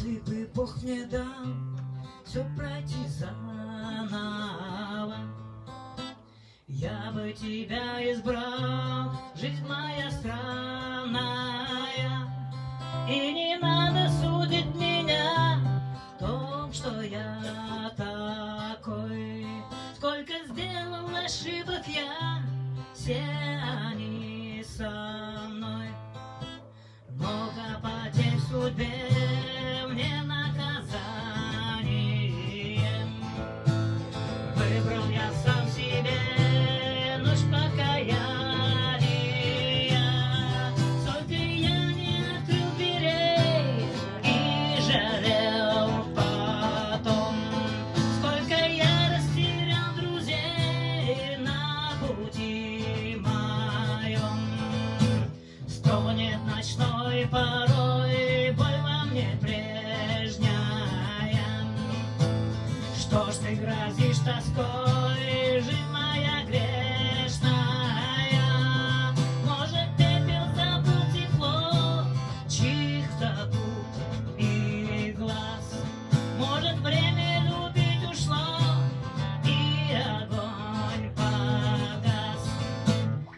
Если бы Бог мне дал все пройти заново, я бы тебя избрал, жизнь моя странная. И не надо судить меня в том, что я такой. Сколько сделал ошибок я, все они со мной. Много потерь в судьбе мне наказанием. Выбрал я сам себе ночь покаяния. Сколько я не открыл дверей и жалел потом. Сколько я растерял друзей на пути моем. Стонет ночной порой боль во мне прежняя. Что ж ты грозишь тоской?